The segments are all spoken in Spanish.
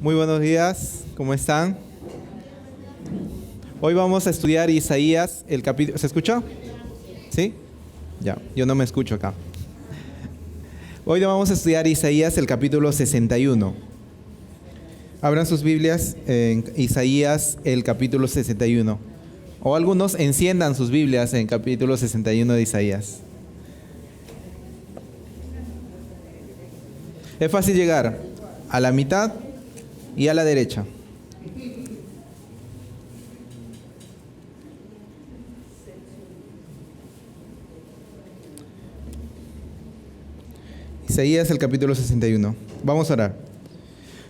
Muy buenos días, ¿cómo están? Hoy vamos a estudiar Isaías, el capítulo... ¿Se escucha? ¿Sí? Ya, yo no me escucho acá. Hoy vamos a estudiar Isaías, el capítulo 61. Abran sus Biblias en Isaías, el capítulo 61. O algunos enciendan sus Biblias en capítulo 61 de Isaías. Es fácil llegar a la mitad y a la derecha. Isaías, el capítulo 61. Vamos a orar.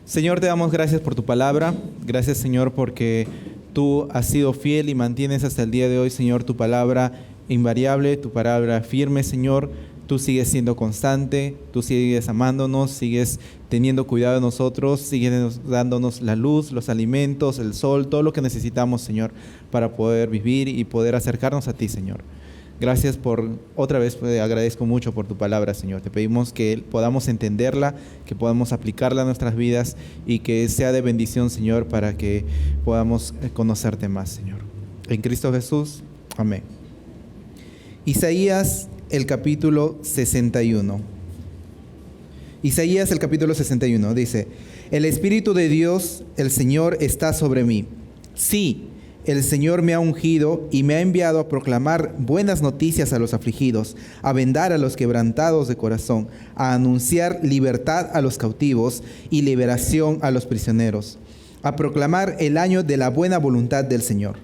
Señor, te damos gracias por tu palabra. Gracias, Señor, porque tú has sido fiel y mantienes hasta el día de hoy, Señor, tu palabra invariable, tu palabra firme, Señor. Tú sigues siendo constante, tú sigues amándonos, sigues teniendo cuidado de nosotros, sigues dándonos la luz, los alimentos, el sol, todo lo que necesitamos, Señor, para poder vivir y poder acercarnos a ti, Señor. Gracias otra vez agradezco mucho por tu palabra, Señor. Te pedimos que podamos entenderla, que podamos aplicarla a nuestras vidas y que sea de bendición, Señor, para que podamos conocerte más, Señor. En Cristo Jesús, amén. Isaías, el capítulo 61. Isaías, el capítulo 61, dice: El Espíritu de Dios, el Señor, está sobre mí. Sí, el Señor me ha ungido y me ha enviado a proclamar buenas noticias a los afligidos, a vendar a los quebrantados de corazón, a anunciar libertad a los cautivos y liberación a los prisioneros, a proclamar el año de la buena voluntad del Señor.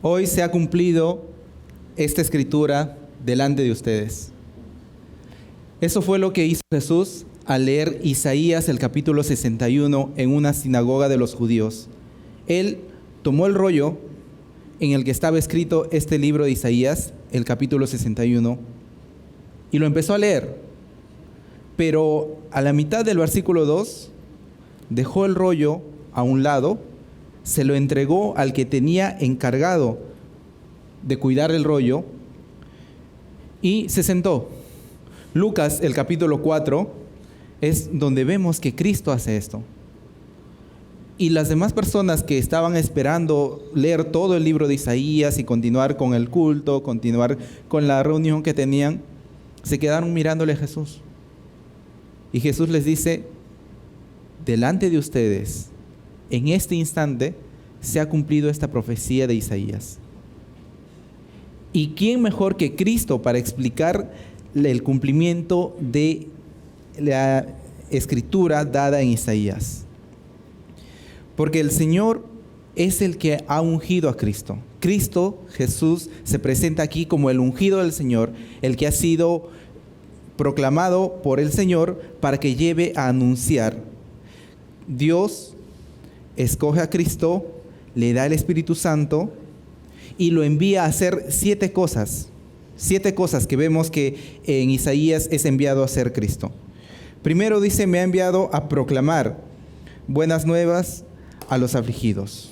Hoy se ha cumplido esta escritura delante de ustedes. Eso fue lo que hizo Jesús al leer Isaías, el capítulo 61, en una sinagoga de los judíos. Él tomó el rollo en el que estaba escrito este libro de Isaías, el capítulo 61, y lo empezó a leer. Pero a la mitad del versículo 2, dejó el rollo a un lado, se lo entregó al que tenía encargado de cuidar el rollo y se sentó. Lucas, el capítulo 4, es donde vemos que Cristo hace esto. Y las demás personas que estaban esperando leer todo el libro de Isaías y continuar con el culto, continuar con la reunión que tenían, se quedaron mirándole a Jesús. Y Jesús les dice: delante de ustedes, en este instante, se ha cumplido esta profecía de Isaías. ¿Y quién mejor que Cristo para explicar el cumplimiento de la escritura dada en Isaías? Porque el Señor es el que ha ungido a Cristo. Cristo, Jesús, se presenta aquí como el ungido del Señor, el que ha sido proclamado por el Señor para que lleve a anunciar. Dios escoge a Cristo, le da el Espíritu Santo y lo envía a hacer 7 cosas. 7 cosas que vemos que en Isaías es enviado a hacer Cristo. Primero dice: me ha enviado a proclamar buenas nuevas a los afligidos.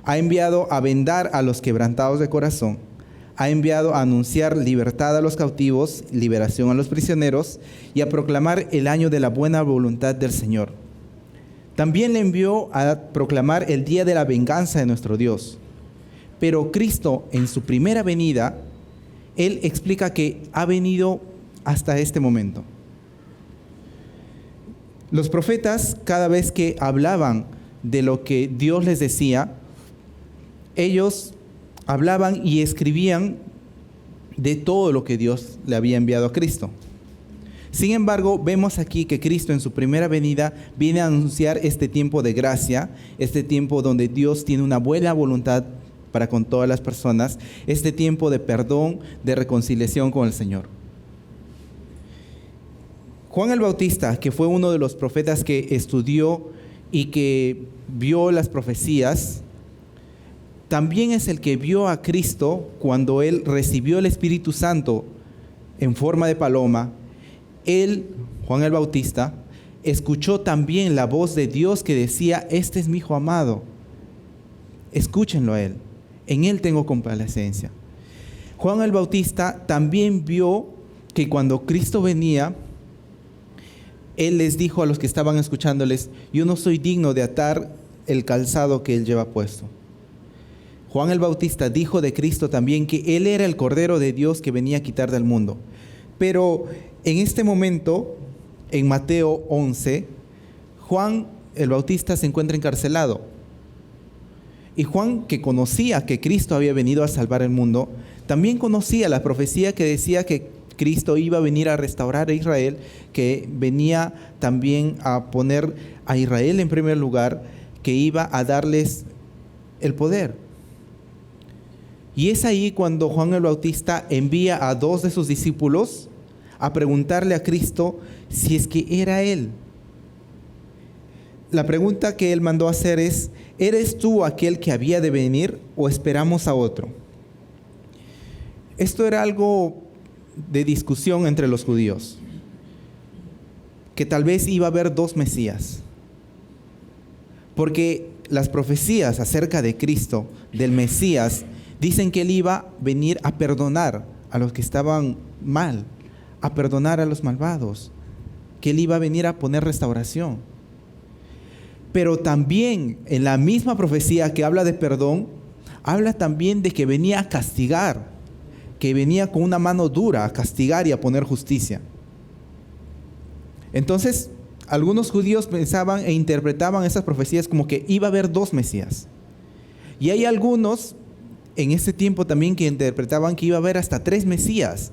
Ha enviado a vendar a los quebrantados de corazón. Ha enviado a anunciar libertad a los cautivos, liberación a los prisioneros y a proclamar el año de la buena voluntad del Señor. También le envió a proclamar el día de la venganza de nuestro Dios. Pero Cristo, en su primera venida, Él explica que ha venido hasta este momento. Los profetas, cada vez que hablaban de lo que Dios les decía, ellos hablaban y escribían de todo lo que Dios le había enviado a Cristo. Sin embargo, vemos aquí que Cristo en su primera venida viene a anunciar este tiempo de gracia, este tiempo donde Dios tiene una buena voluntad para con todas las personas, este tiempo de perdón, de reconciliación con el Señor. Juan el Bautista, que fue uno de los profetas que estudió y que vio las profecías, también es el que vio a Cristo cuando él recibió el Espíritu Santo en forma de paloma. Él, Juan el Bautista, escuchó también la voz de Dios que decía: este es mi Hijo amado, escúchenlo a él, en él tengo complacencia. Juan el Bautista también vio que cuando Cristo venía, él les dijo a los que estaban escuchándoles: yo no soy digno de atar el calzado que él lleva puesto. Juan el Bautista dijo de Cristo también que él era el Cordero de Dios que venía a quitar del mundo. Pero en este momento, en Mateo 11, Juan el Bautista se encuentra encarcelado. Y Juan, que conocía que Cristo había venido a salvar el mundo, también conocía la profecía que decía que Cristo iba a venir a restaurar a Israel, que venía también a poner a Israel en primer lugar, que iba a darles el poder. Y es ahí cuando Juan el Bautista envía a 2 de sus discípulos a preguntarle a Cristo si es que era él. La pregunta que él mandó hacer es: ¿eres tú aquel que había de venir o esperamos a otro? Esto era algo de discusión entre los judíos, que tal vez iba a haber 2 Mesías, porque las profecías acerca de Cristo, del Mesías, dicen que él iba a venir a perdonar a los que estaban mal, a perdonar a los malvados, que él iba a venir a poner restauración. Pero también en la misma profecía que habla de perdón, habla también de que venía a castigar, que venía con una mano dura a castigar y a poner justicia. Entonces, algunos judíos pensaban e interpretaban esas profecías como que iba a haber 2 Mesías. Y hay algunos en ese tiempo también que interpretaban que iba a haber hasta 3 Mesías,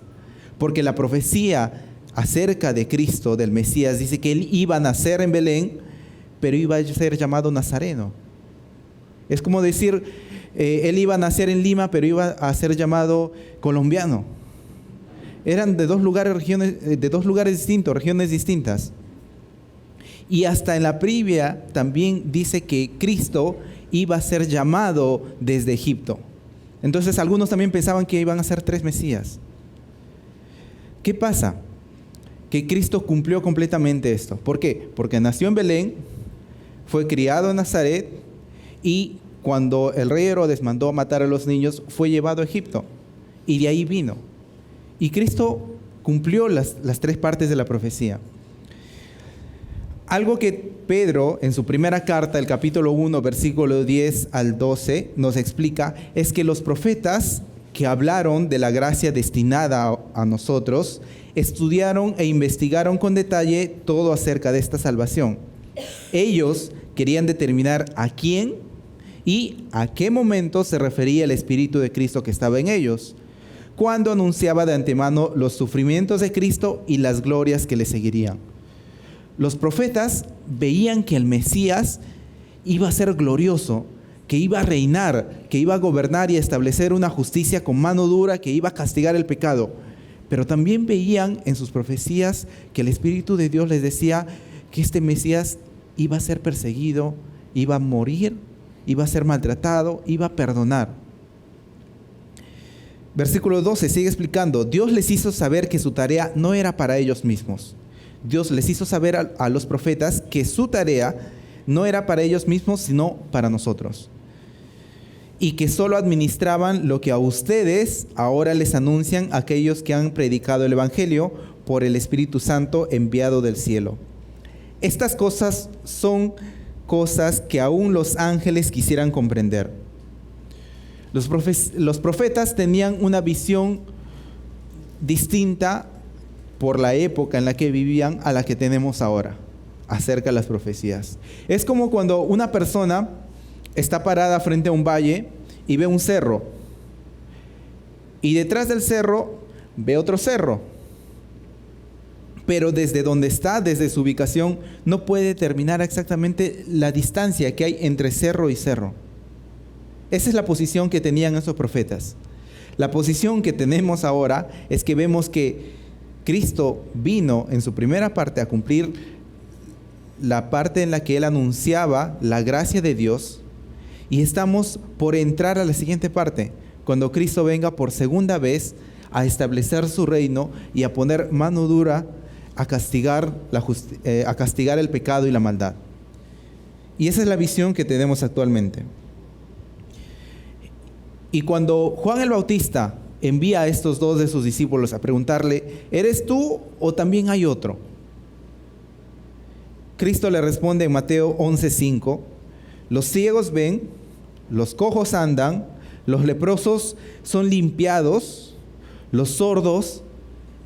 porque la profecía acerca de Cristo, del Mesías, dice que él iba a nacer en Belén, pero iba a ser llamado Nazareno. Es como decir, él iba a nacer en Lima, pero iba a ser llamado colombiano. Eran de 2 lugares, distintos, regiones distintas. Y hasta en la Biblia también dice que Cristo iba a ser llamado desde Egipto. Entonces algunos también pensaban que iban a ser 3 Mesías. ¿Qué pasa? Que Cristo cumplió completamente esto. ¿Por qué? Porque nació en Belén, fue criado en Nazaret, y cuando el rey Herodes mandó matar a los niños, fue llevado a Egipto, y de ahí vino. Y Cristo cumplió las 3 partes de la profecía. Algo que Pedro, en su primera carta, el capítulo 1, versículo 10 al 12, nos explica, es que los profetas que hablaron de la gracia destinada a nosotros, estudiaron e investigaron con detalle todo acerca de esta salvación. Ellos querían determinar a quién y a qué momento se refería el Espíritu de Cristo que estaba en ellos, cuando anunciaba de antemano los sufrimientos de Cristo y las glorias que le seguirían. Los profetas veían que el Mesías iba a ser glorioso, que iba a reinar, que iba a gobernar y a establecer una justicia con mano dura, que iba a castigar el pecado. Pero también veían en sus profecías que el Espíritu de Dios les decía que este Mesías iba a ser perseguido, iba a morir, iba a ser maltratado, iba a perdonar. Versículo 12 sigue explicando: Dios les hizo saber que su tarea no era para ellos mismos. Dios les hizo saber a los profetas que su tarea no era para ellos mismos, sino para nosotros. Y que solo administraban lo que a ustedes ahora les anuncian aquellos que han predicado el Evangelio por el Espíritu Santo enviado del cielo. Estas cosas son cosas que aún los ángeles quisieran comprender. Los profetas tenían una visión distinta por la época en la que vivían a la que tenemos ahora acerca de las profecías. Es como cuando una persona está parada frente a un valle y ve un cerro, y detrás del cerro ve otro cerro, pero desde donde está, desde su ubicación, no puede determinar exactamente la distancia que hay entre cerro y cerro. Esa es la posición que tenían esos profetas. La posición que tenemos ahora es que vemos que Cristo vino en su primera parte a cumplir la parte en la que él anunciaba la gracia de Dios, y estamos por entrar a la siguiente parte, cuando Cristo venga por segunda vez a establecer su reino y a poner mano dura a castigar el pecado y la maldad. Y esa es la visión que tenemos actualmente. Y cuando Juan el Bautista envía a estos dos de sus discípulos a preguntarle, ¿eres tú o también hay otro? Cristo le responde en Mateo 11:5, los ciegos ven, los cojos andan, los leprosos son limpiados, los sordos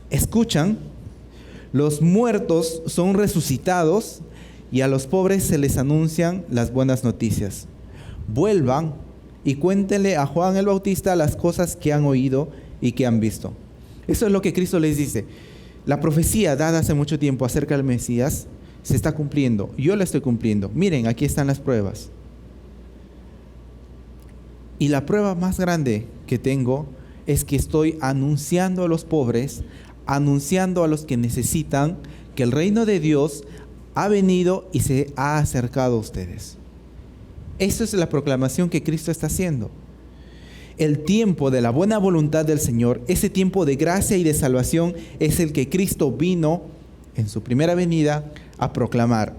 escuchan, los muertos son resucitados y a los pobres se les anuncian las buenas noticias. Vuelvan y cuéntenle a Juan el Bautista las cosas que han oído y que han visto. Eso es lo que Cristo les dice. La profecía dada hace mucho tiempo acerca del Mesías se está cumpliendo. Yo la estoy cumpliendo. Miren, aquí están las pruebas. Y la prueba más grande que tengo es que estoy anunciando a los pobres, anunciando a los que necesitan que el reino de Dios ha venido y se ha acercado a ustedes. Esa es la proclamación que Cristo está haciendo. El tiempo de la buena voluntad del Señor, ese tiempo de gracia y de salvación, es el que Cristo vino en su primera venida a proclamar.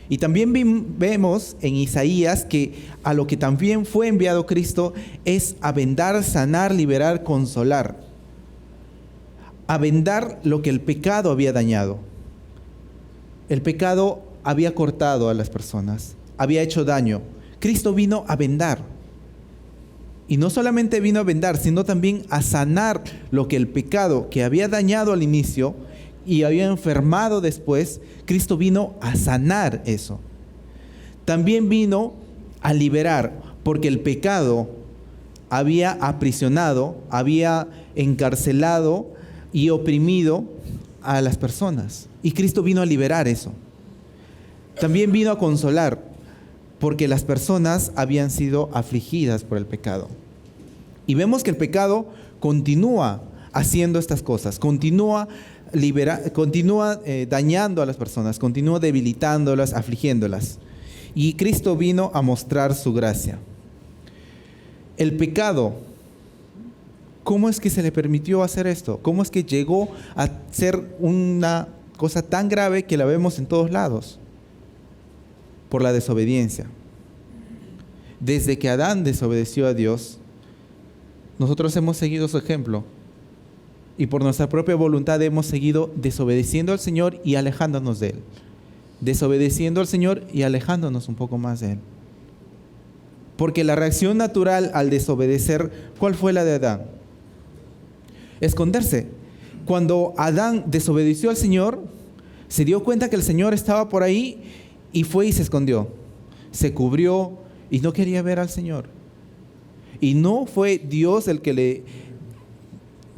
Y también vemos en Isaías que a lo que también fue enviado Cristo es a vendar, sanar, liberar, consolar. A vendar lo que el pecado había dañado. El pecado había cortado a las personas, había hecho daño. Cristo vino a vendar. Y no solamente vino a vendar, sino también a sanar lo que el pecado que había dañado al inicio y había enfermado después. Cristo vino a sanar eso. También vino a liberar, porque el pecado había aprisionado, había encarcelado y oprimido a las personas. Y Cristo vino a liberar eso. También vino a consolar, porque las personas habían sido afligidas por el pecado. Y vemos que el pecado continúa haciendo estas cosas, continúa dañando a las personas, continúa debilitándolas, afligiéndolas. Y Cristo vino a mostrar su gracia. El pecado, ¿cómo es que se le permitió hacer esto? ¿Cómo es que llegó a ser una cosa tan grave que la vemos en todos lados? Por la desobediencia. Desde que Adán desobedeció a Dios, nosotros hemos seguido su ejemplo. Y por nuestra propia voluntad hemos seguido desobedeciendo al Señor y alejándonos de Él. Desobedeciendo al Señor y alejándonos un poco más de Él. Porque la reacción natural al desobedecer, ¿cuál fue la de Adán? Esconderse. Cuando Adán desobedeció al Señor, se dio cuenta que el Señor estaba por ahí y fue y se escondió. Se cubrió y no quería ver al Señor. Y no fue Dios el que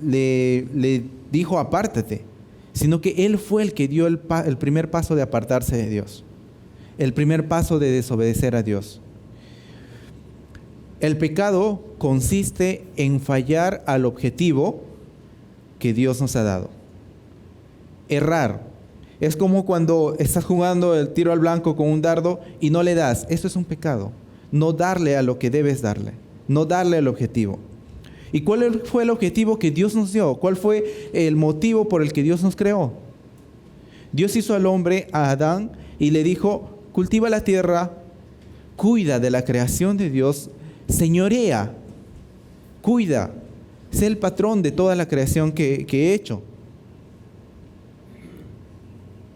le dijo apártate, sino que Él fue el que dio el primer paso de apartarse de Dios. El primer paso de desobedecer a Dios. El pecado consiste en fallar al objetivo que Dios nos ha dado. Errar. Es como cuando estás jugando el tiro al blanco con un dardo y no le das. Eso es un pecado. No darle a lo que debes darle. No darle al objetivo. ¿Y cuál fue el objetivo que Dios nos dio? ¿Cuál fue el motivo por el que Dios nos creó? Dios hizo al hombre, a Adán, y le dijo, cultiva la tierra, cuida de la creación de Dios, señorea, cuida, sé el patrón de toda la creación que he hecho.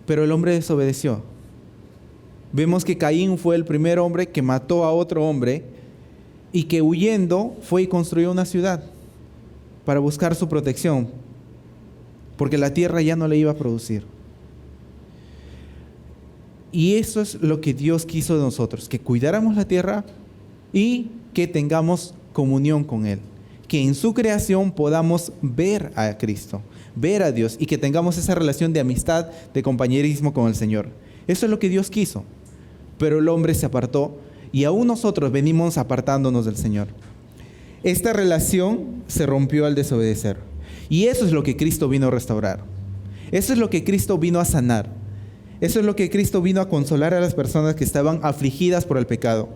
Pero el hombre desobedeció. Vemos que Caín fue el primer hombre que mató a otro hombre y que huyendo fue y construyó una ciudad para buscar su protección, porque la tierra ya no le iba a producir. Y eso es lo que Dios quiso de nosotros, que cuidáramos la tierra y que tengamos comunión con Él, que en su creación podamos ver a Cristo, ver a Dios y que tengamos esa relación de amistad, de compañerismo con el Señor. Eso es lo que Dios quiso, pero el hombre se apartó y aún nosotros venimos apartándonos del Señor. Esta relación se rompió al desobedecer y eso es lo que Cristo vino a restaurar. Eso es lo que Cristo vino a sanar. Eso es lo que Cristo vino a consolar a las personas que estaban afligidas por el pecado.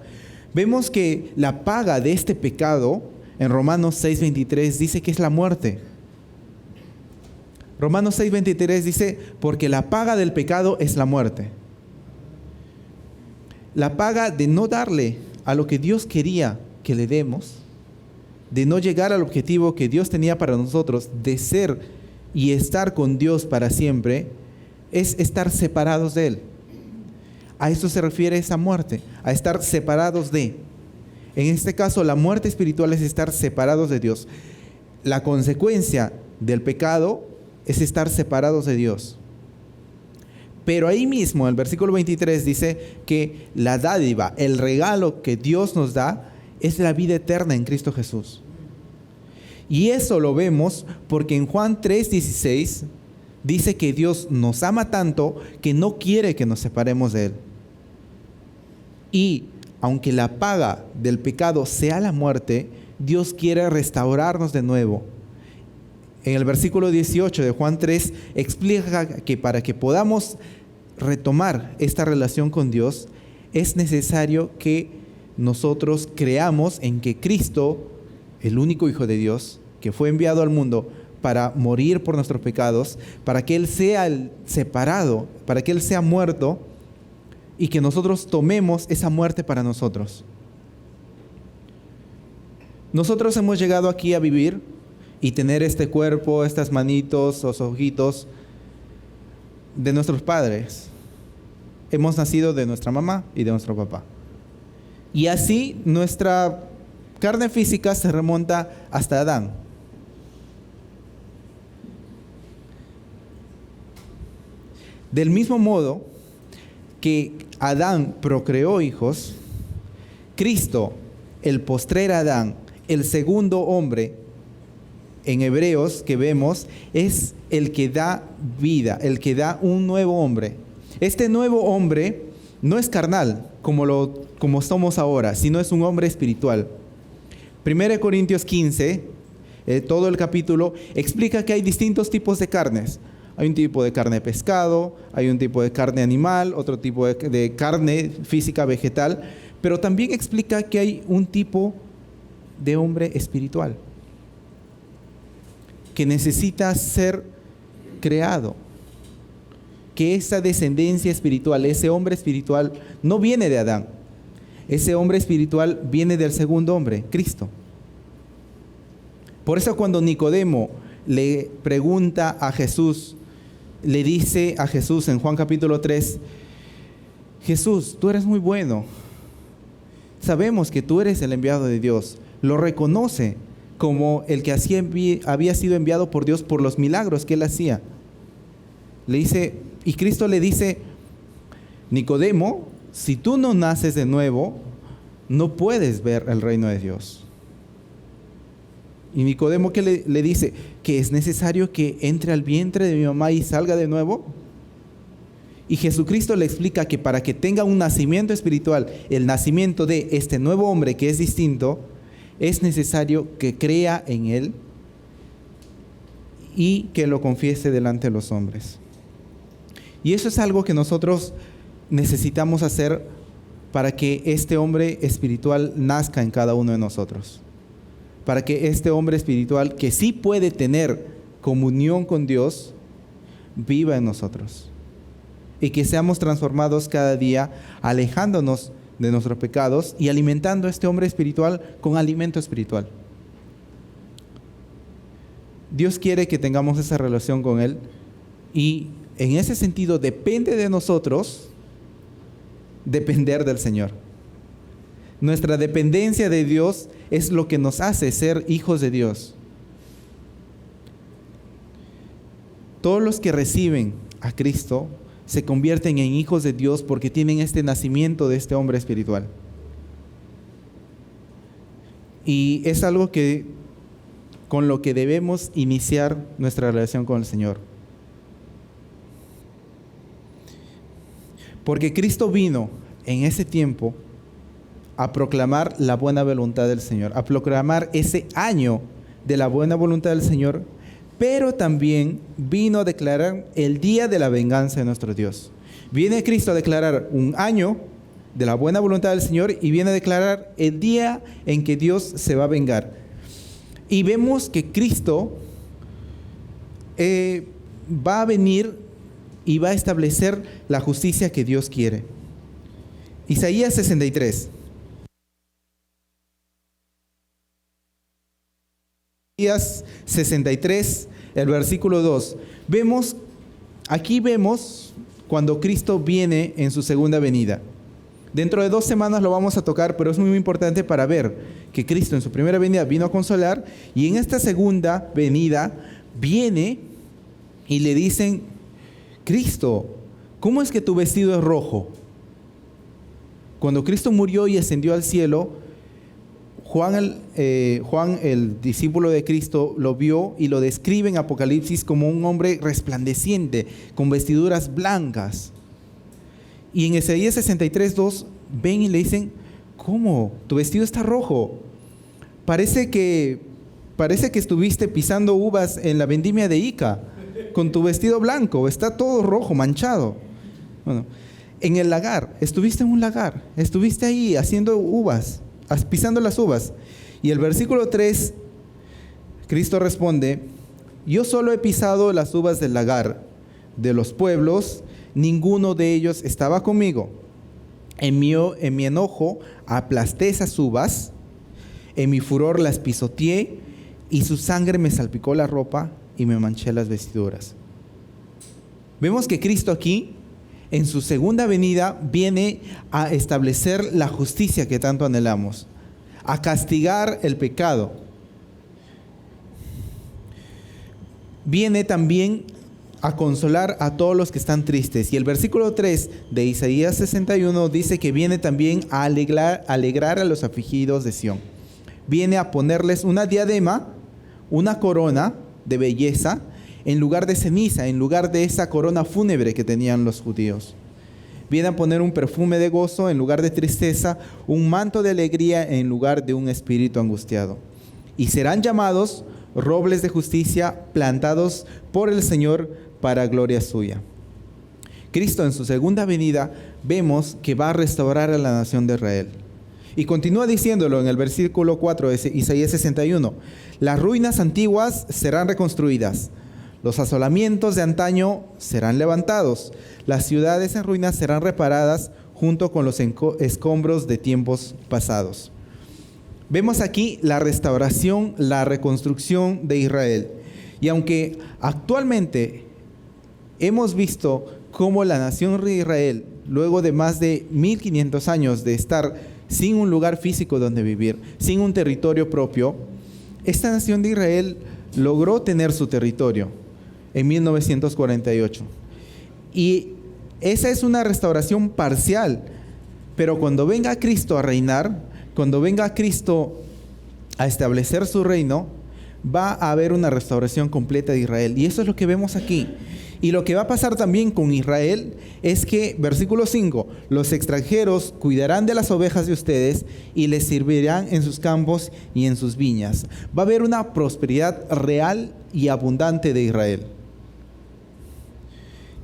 Vemos que la paga de este pecado, en Romanos 6:23, dice que es la muerte. Romanos 6:23 dice, porque la paga del pecado es la muerte. La paga de no darle a lo que Dios quería que le demos, de no llegar al objetivo que Dios tenía para nosotros, de ser y estar con Dios para siempre, es estar separados de Él. A eso se refiere esa muerte, a estar separados de. En este caso, la muerte espiritual es estar separados de Dios. La consecuencia del pecado es estar separados de Dios. Pero ahí mismo, el versículo 23 dice que la dádiva, el regalo que Dios nos da, es la vida eterna en Cristo Jesús. Y eso lo vemos porque en Juan 3:16 dice que Dios nos ama tanto que no quiere que nos separemos de Él. Y aunque la paga del pecado sea la muerte, Dios quiere restaurarnos de nuevo. En el versículo 18 de Juan 3 explica que para que podamos retomar esta relación con Dios, es necesario que nosotros creamos en que Cristo, el único Hijo de Dios, que fue enviado al mundo para morir por nuestros pecados, para que Él sea el separado, para que Él sea muerto, y que nosotros tomemos esa muerte para nosotros. Nosotros hemos llegado aquí a vivir y tener este cuerpo, estas manitos, los ojitos de nuestros padres. Hemos nacido de nuestra mamá y de nuestro papá. Y así nuestra carne física se remonta hasta Adán. Del mismo modo que Adán procreó hijos, Cristo, el postrer Adán, el segundo hombre, en Hebreos que vemos, es el que da vida, el que da un nuevo hombre. Este nuevo hombre no es carnal, como somos ahora, sino es un hombre espiritual. 1 Corintios 15, todo el capítulo, explica que hay distintos tipos de carnes. Hay un tipo de carne de pescado, hay un tipo de carne animal, otro tipo de carne física vegetal, pero también explica que hay un tipo de hombre espiritual que necesita ser creado, que esa descendencia espiritual, ese hombre espiritual no viene de Adán, ese hombre espiritual viene del segundo hombre, Cristo. Por eso cuando Nicodemo le pregunta a Jesús, le dice a Jesús en Juan capítulo 3, Jesús, tú eres muy bueno, sabemos que tú eres el enviado de Dios, lo reconoce como el que había sido enviado por Dios por los milagros que él hacía. Le dice, y Cristo le dice, Nicodemo, si tú no naces de nuevo, no puedes ver el reino de Dios. Y Nicodemo, ¿qué le dice? Que es necesario que entre al vientre de mi mamá y salga de nuevo. Y Jesucristo le explica que para que tenga un nacimiento espiritual, el nacimiento de este nuevo hombre que es distinto, es necesario que crea en Él y que lo confiese delante de los hombres. Y eso es algo que nosotros necesitamos hacer para que este hombre espiritual nazca en cada uno de nosotros. Para que este hombre espiritual, que sí puede tener comunión con Dios, viva en nosotros. Y que seamos transformados cada día, alejándonos de nuestros pecados y alimentando a este hombre espiritual con alimento espiritual. Dios quiere que tengamos esa relación con Él y en ese sentido depende de nosotros depender del Señor. Nuestra dependencia de Dios es lo que nos hace ser hijos de Dios. Todos los que reciben a Cristo se convierten en hijos de Dios porque tienen este nacimiento de este hombre espiritual. Y es algo con lo que debemos iniciar nuestra relación con el Señor. Porque Cristo vino en ese tiempo a proclamar la buena voluntad del Señor, a proclamar ese año de la buena voluntad del Señor, pero también vino a declarar el día de la venganza de nuestro Dios. Viene Cristo a declarar un año de la buena voluntad del Señor y viene a declarar el día en que Dios se va a vengar. Y vemos que Cristo va a venir y va a establecer la justicia que Dios quiere. Isaías 63. Isaías 63, el versículo 2. Aquí vemos cuando Cristo viene en su segunda venida. Dentro de 2 semanas lo vamos a tocar, pero es muy importante para ver que Cristo en su primera venida vino a consolar, y en esta segunda venida viene y le dicen: Cristo, ¿cómo es que tu vestido es rojo? Cuando Cristo murió y ascendió al cielo, Juan, el discípulo de Cristo, lo vio y lo describe en Apocalipsis como un hombre resplandeciente, con vestiduras blancas. Y en Isaías 63:2 ven y le dicen: ¿cómo? Tu vestido está rojo. Parece que estuviste pisando uvas en la vendimia de Ica, con tu vestido blanco, está todo rojo, manchado. Bueno, en el lagar, estuviste en un lagar, estuviste ahí haciendo uvas, pisando las uvas. Y el versículo 3, Cristo responde: yo solo he pisado las uvas del lagar de los pueblos, ninguno de ellos estaba conmigo. En mi enojo aplasté esas uvas, en mi furor las pisoteé, y su sangre me salpicó la ropa y me manché las vestiduras. Vemos que Cristo aquí, en su segunda venida, viene a establecer la justicia que tanto anhelamos, a castigar el pecado. Viene también a consolar a todos los que están tristes. Y el versículo 3 de Isaías 61 dice que viene también a alegrar a los afligidos de Sión. Viene a ponerles una diadema, una corona de belleza, en lugar de ceniza, en lugar de esa corona fúnebre que tenían los judíos. Viene a poner un perfume de gozo en lugar de tristeza, un manto de alegría en lugar de un espíritu angustiado. Y serán llamados robles de justicia, plantados por el Señor para gloria suya. Cristo en su segunda venida vemos que va a restaurar a la nación de Israel. Y continúa diciéndolo en el versículo 4 de Isaías 61. Las ruinas antiguas serán reconstruidas, los asolamientos de antaño serán levantados, las ciudades en ruinas serán reparadas junto con los escombros de tiempos pasados. Vemos aquí la restauración, la reconstrucción de Israel. Y aunque actualmente hemos visto cómo la nación de Israel, luego de más de 1500 años de estar sin un lugar físico donde vivir, sin un territorio propio, esta nación de Israel logró tener su territorio en 1948. Y esa es una restauración parcial, pero cuando venga Cristo a reinar, cuando venga Cristo a establecer su reino, va a haber una restauración completa de Israel. Y eso es lo que vemos aquí. Y lo que va a pasar también con Israel es que, versículo 5, los extranjeros cuidarán de las ovejas de ustedes y les servirán en sus campos y en sus viñas. Va a haber una prosperidad real y abundante de Israel.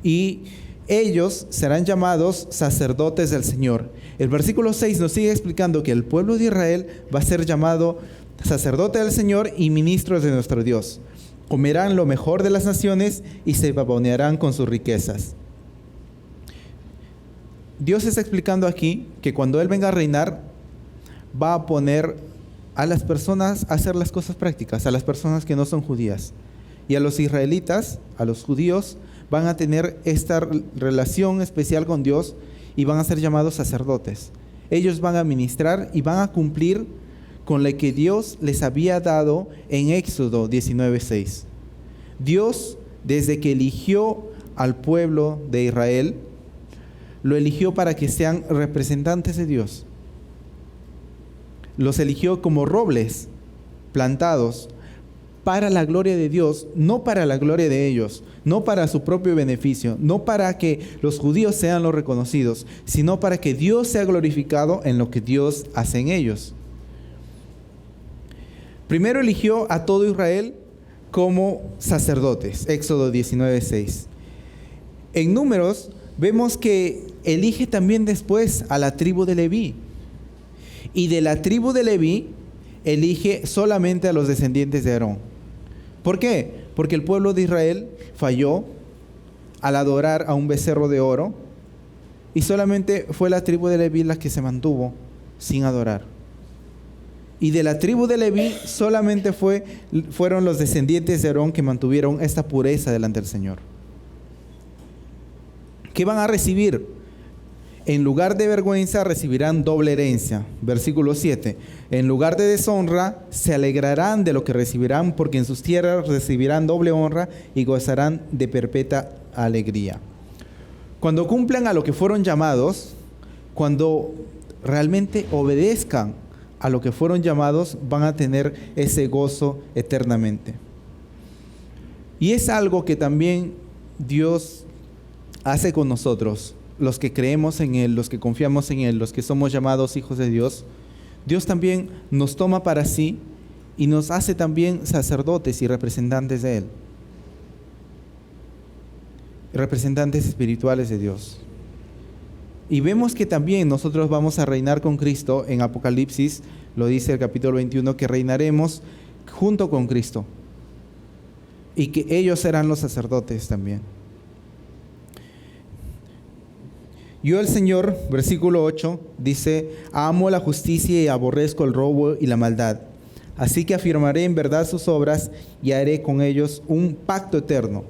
Y ellos serán llamados sacerdotes del Señor. El versículo 6 nos sigue explicando que el pueblo de Israel va a ser llamado sacerdote del Señor y ministros de nuestro Dios. Comerán lo mejor de las naciones y se pavonearán con sus riquezas. Dios está explicando aquí que cuando Él venga a reinar, va a poner a las personas a hacer las cosas prácticas, a las personas que no son judías. Y a los israelitas, a los judíos, van a tener esta relación especial con Dios y van a ser llamados sacerdotes. Ellos van a ministrar y van a cumplir con lo que Dios les había dado en Éxodo 19:6. Dios, desde que eligió al pueblo de Israel, lo eligió para que sean representantes de Dios. Los eligió como robles plantados para la gloria de Dios, no para la gloria de ellos, no para su propio beneficio, no para que los judíos sean los reconocidos, sino para que Dios sea glorificado en lo que Dios hace en ellos. Primero eligió a todo Israel como sacerdotes, Éxodo 19:6. En Números vemos que elige también después a la tribu de Leví. Y de la tribu de Leví elige solamente a los descendientes de Aarón. ¿Por qué? Porque el pueblo de Israel falló al adorar a un becerro de oro, y solamente fue la tribu de Leví la que se mantuvo sin adorar. Y de la tribu de Leví solamente fueron los descendientes de Aarón que mantuvieron esta pureza delante del Señor. ¿Qué van a recibir? En lugar de vergüenza recibirán doble herencia. Versículo 7. En lugar de deshonra se alegrarán de lo que recibirán, porque en sus tierras recibirán doble honra y gozarán de perpetua alegría. Cuando cumplan a lo que fueron llamados, cuando realmente obedezcan a lo que fueron llamados, van a tener ese gozo eternamente. Y es algo que también Dios hace con nosotros, los que creemos en Él, los que confiamos en Él, los que somos llamados hijos de Dios. Dios también nos toma para sí y nos hace también sacerdotes y representantes de Él, representantes espirituales de Dios. Y vemos que también nosotros vamos a reinar con Cristo. En Apocalipsis lo dice el capítulo 21, que reinaremos junto con Cristo y que ellos serán los sacerdotes también. Yo, el Señor, versículo 8, dice: amo la justicia y aborrezco el robo y la maldad. Así que afirmaré en verdad sus obras y haré con ellos un pacto eterno.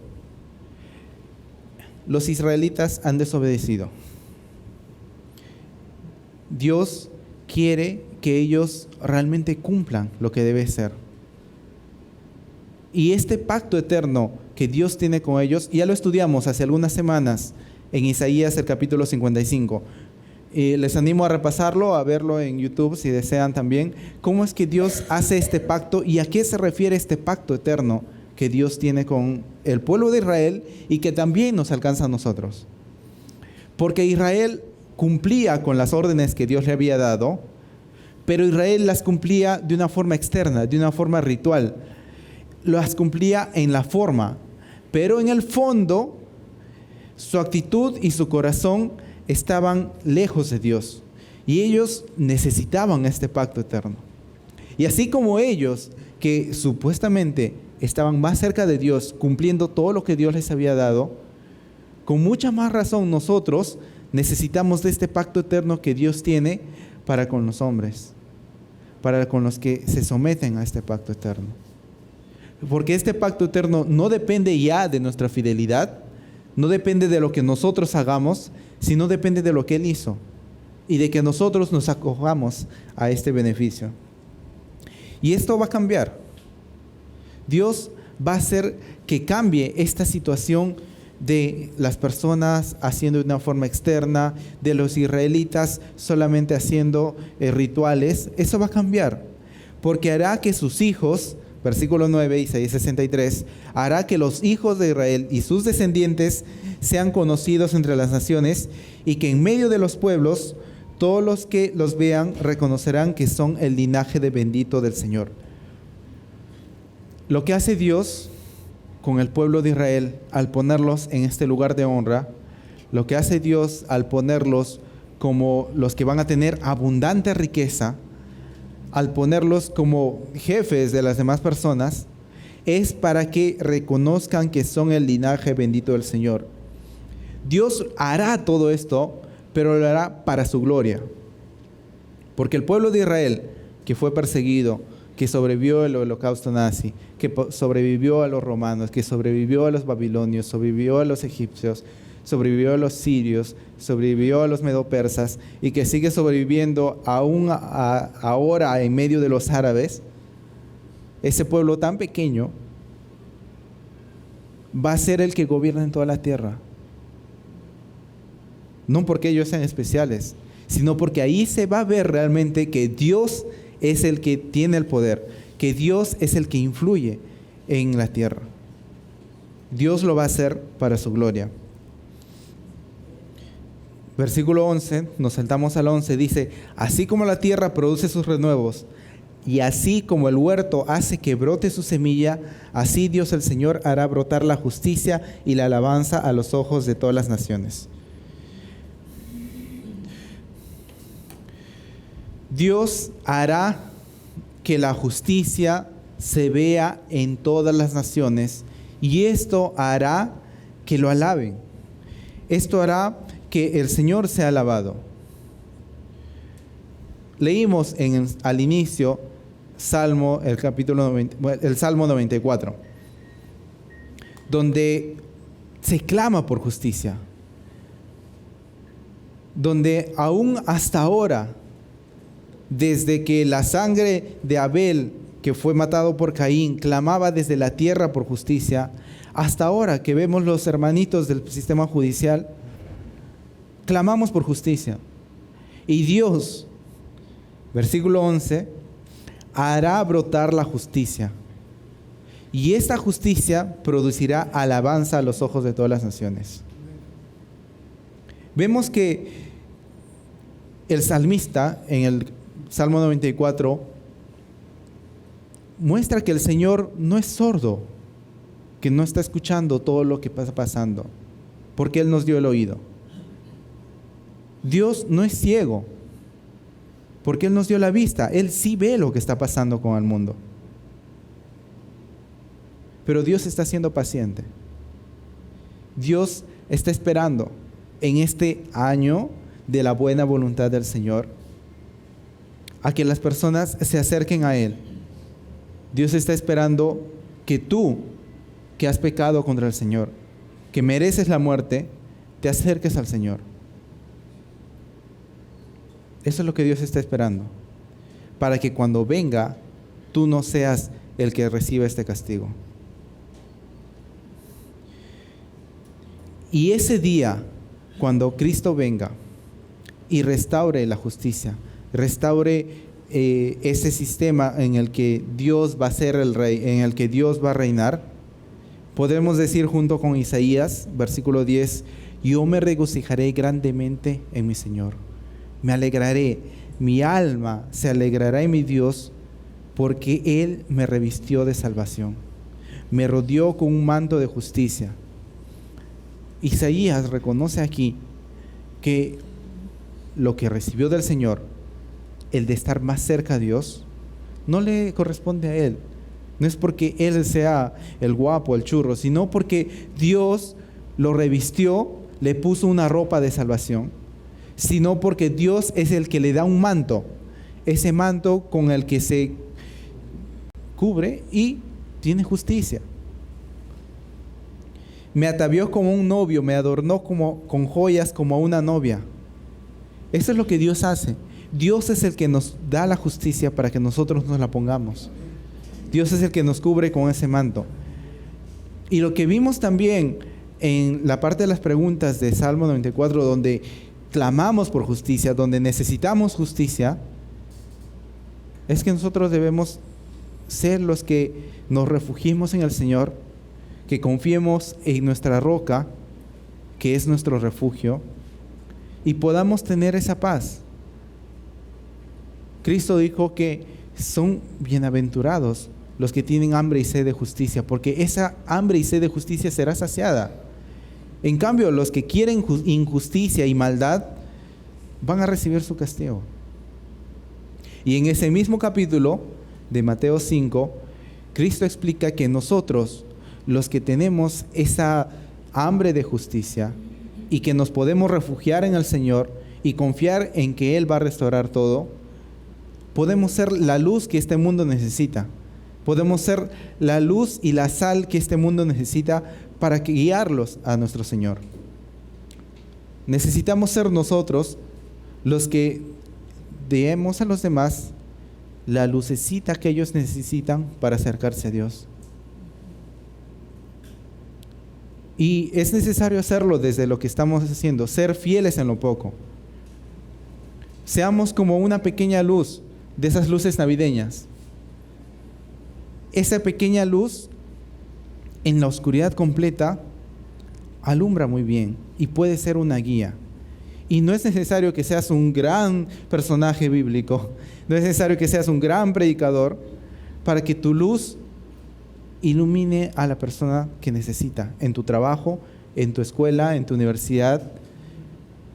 Los israelitas han desobedecido. Dios quiere que ellos realmente cumplan lo que debe ser. Y este pacto eterno que Dios tiene con ellos, ya lo estudiamos hace algunas semanas en Isaías, el capítulo 55. Les animo a repasarlo, a verlo en YouTube si desean también. ¿Cómo es que Dios hace este pacto y a qué se refiere este pacto eterno que Dios tiene con el pueblo de Israel y que también nos alcanza a nosotros? Porque Israel cumplía con las órdenes que Dios le había dado, pero Israel las cumplía de una forma externa, de una forma ritual. Las cumplía en la forma, pero en el fondo su actitud y su corazón estaban lejos de Dios, y ellos necesitaban este pacto eterno. Y así como ellos, que supuestamente estaban más cerca de Dios, cumpliendo todo lo que Dios les había dado, con mucha más razón nosotros necesitamos de este pacto eterno que Dios tiene para con los hombres, para con los que se someten a este pacto eterno. Porque este pacto eterno no depende ya de nuestra fidelidad, no depende de lo que nosotros hagamos, sino depende de lo que Él hizo y de que nosotros nos acojamos a este beneficio. Y esto va a cambiar. Dios va a hacer que cambie esta situación de las personas haciendo de una forma externa, de los israelitas solamente haciendo rituales. Eso va a cambiar, porque hará que sus hijos, versículo 9, Isaías 63, hará que los hijos de Israel y sus descendientes sean conocidos entre las naciones, y que en medio de los pueblos todos los que los vean reconocerán que son el linaje de bendito del Señor. Lo que hace Dios con el pueblo de Israel al ponerlos en este lugar de honra, lo que hace Dios al ponerlos como los que van a tener abundante riqueza, al ponerlos como jefes de las demás personas, es para que reconozcan que son el linaje bendito del Señor. Dios hará todo esto, pero lo hará para su gloria. Porque el pueblo de Israel, que fue perseguido, que sobrevivió al holocausto nazi, que sobrevivió a los romanos, que sobrevivió a los babilonios, sobrevivió a los egipcios, sobrevivió a los sirios, sobrevivió a los medopersas, y que sigue sobreviviendo aún ahora en medio de los árabes, ese pueblo tan pequeño va a ser el que gobierna en toda la tierra. No porque ellos sean especiales, sino porque ahí se va a ver realmente que Dios es el que tiene el poder, que Dios es el que influye en la tierra. Dios lo va a hacer para su gloria. Versículo 11, nos saltamos al 11, dice: así como la tierra produce sus renuevos, y así como el huerto hace que brote su semilla, así Dios el Señor hará brotar la justicia y la alabanza a los ojos de todas las naciones. Dios hará que la justicia se vea en todas las naciones, y esto hará que lo alaben. Esto hará que el Señor sea alabado. Leímos al inicio el Salmo 94, donde se clama por justicia, donde aún hasta ahora, desde que la sangre de Abel, que fue matado por Caín, clamaba desde la tierra por justicia, hasta ahora que vemos los hermanitos del sistema judicial, clamamos por justicia. Y Dios, versículo 11, hará brotar la justicia. Y esta justicia producirá alabanza a los ojos de todas las naciones. Vemos que el salmista en el Salmo 94 muestra que el Señor no es sordo, que no está escuchando todo lo que está pasando, porque Él nos dio el oído. Dios no es ciego, porque Él nos dio la vista. Él sí ve lo que está pasando con el mundo. Pero Dios está siendo paciente. Dios está esperando en este año de la buena voluntad del Señor a que las personas se acerquen a Él. Dios está esperando que tú, que has pecado contra el Señor, que mereces la muerte, te acerques al Señor. Eso es lo que Dios está esperando, para que cuando venga, tú no seas el que reciba este castigo. Y ese día, cuando Cristo venga y restaure la justicia, restaure ese sistema en el que Dios va a ser el rey, en el que Dios va a reinar, podemos decir junto con Isaías, versículo 10, yo me regocijaré grandemente en mi Señor. Me alegraré, mi alma se alegrará en mi Dios, porque Él me revistió de salvación, me rodeó con un manto de justicia. Isaías reconoce aquí que lo que recibió del Señor, el de estar más cerca a Dios, no le corresponde a Él. No es porque Él sea el guapo, el churro, sino porque Dios lo revistió, le puso una ropa de salvación, sino porque Dios es el que le da un manto, ese manto con el que se cubre y tiene justicia. Me atavió como un novio, me adornó con joyas como a una novia. Eso es lo que Dios hace. Dios es el que nos da la justicia para que nosotros nos la pongamos. Dios es el que nos cubre con ese manto. Y lo que vimos también en la parte de las preguntas de Salmo 94, donde clamamos por justicia, donde necesitamos justicia, es que nosotros debemos ser los que nos refugiemos en el Señor, que confiemos en nuestra roca, que es nuestro refugio, y podamos tener esa paz. Cristo dijo que son bienaventurados los que tienen hambre y sed de justicia, porque esa hambre y sed de justicia será saciada. En cambio, los que quieren injusticia y maldad van a recibir su castigo. Y en ese mismo capítulo de Mateo 5, Cristo explica que nosotros, los que tenemos esa hambre de justicia y que nos podemos refugiar en el Señor y confiar en que Él va a restaurar todo, podemos ser la luz que este mundo necesita. Podemos ser la luz y la sal que este mundo necesita para guiarlos a nuestro Señor. Necesitamos ser nosotros los que demos a los demás la lucecita que ellos necesitan para acercarse a Dios. Y es necesario hacerlo desde lo que estamos haciendo, ser fieles en lo poco. Seamos como una pequeña luz de esas luces navideñas. Esa pequeña luz en la oscuridad completa alumbra muy bien y puede ser una guía. Y no es necesario que seas un gran personaje bíblico, no es necesario que seas un gran predicador para que tu luz ilumine a la persona que necesita en tu trabajo, en tu escuela, en tu universidad,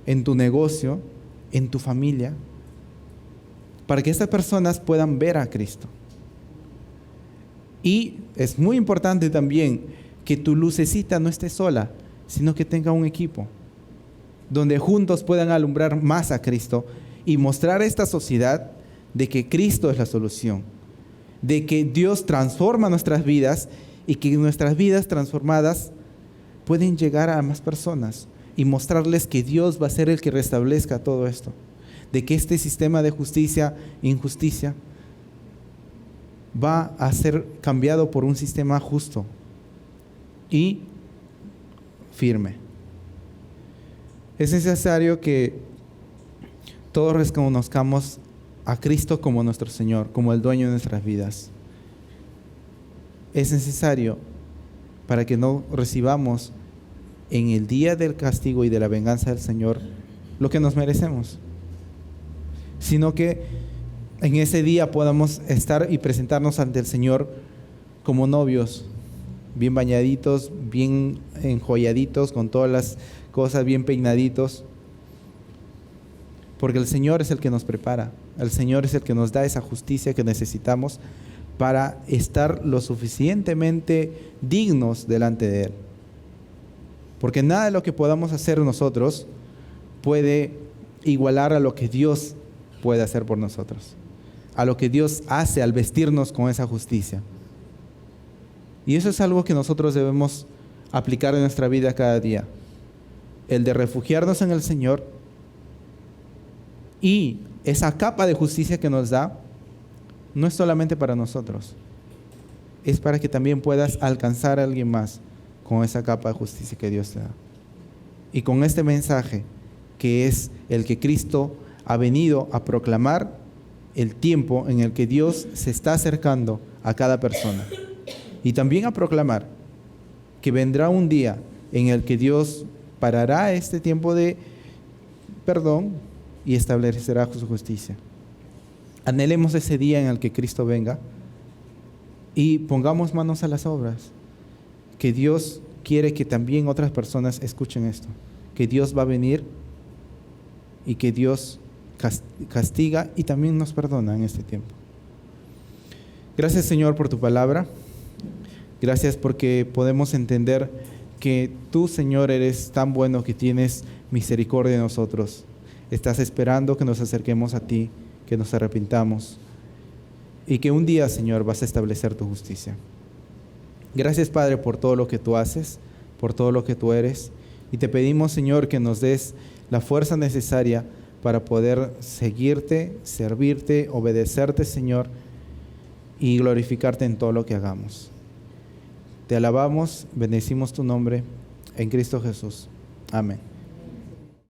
en tu negocio, en tu familia, para que estas personas puedan ver a Cristo. Y es muy importante también que tu lucecita no esté sola, sino que tenga un equipo, donde juntos puedan alumbrar más a Cristo y mostrar a esta sociedad de que Cristo es la solución, de que Dios transforma nuestras vidas y que nuestras vidas transformadas pueden llegar a más personas y mostrarles que Dios va a ser el que restablezca todo esto, de que este sistema de justicia e injusticia va a ser cambiado por un sistema justo y firme. Es necesario que todos reconozcamos a Cristo como nuestro Señor, como el dueño de nuestras vidas. Es necesario para que no recibamos en el día del castigo y de la venganza del Señor lo que nos merecemos, sino que en ese día podamos estar y presentarnos ante el Señor como novios, bien bañaditos, bien enjolladitos, con todas las cosas bien peinaditos, porque el Señor es el que nos prepara, el Señor es el que nos da esa justicia que necesitamos para estar lo suficientemente dignos delante de Él. Porque nada de lo que podamos hacer nosotros puede igualar a lo que Dios puede hacer por nosotros, a lo que Dios hace al vestirnos con esa justicia. Y eso es algo que nosotros debemos aplicar en nuestra vida cada día, el de refugiarnos en el Señor, y esa capa de justicia que nos da no es solamente para nosotros, es para que también puedas alcanzar a alguien más con esa capa de justicia que Dios te da. Y con este mensaje, que es el que Cristo ha venido a proclamar, el tiempo en el que Dios se está acercando a cada persona. Y también a proclamar que vendrá un día en el que Dios parará este tiempo de perdón y establecerá su justicia. Anhelemos ese día en el que Cristo venga y pongamos manos a las obras, que Dios quiere que también otras personas escuchen esto, que Dios va a venir y que Dios castiga y también nos perdona en este tiempo. Gracias, Señor, por tu palabra. Gracias porque podemos entender que tú, Señor, eres tan bueno que tienes misericordia de nosotros. Estás esperando que nos acerquemos a ti, que nos arrepintamos y que un día, Señor, vas a establecer tu justicia. Gracias, Padre, por todo lo que tú haces, por todo lo que tú eres, y te pedimos, Señor, que nos des la fuerza necesaria para poder seguirte, servirte, obedecerte, Señor, y glorificarte en todo lo que hagamos. Te alabamos, bendecimos tu nombre en Cristo Jesús. Amén.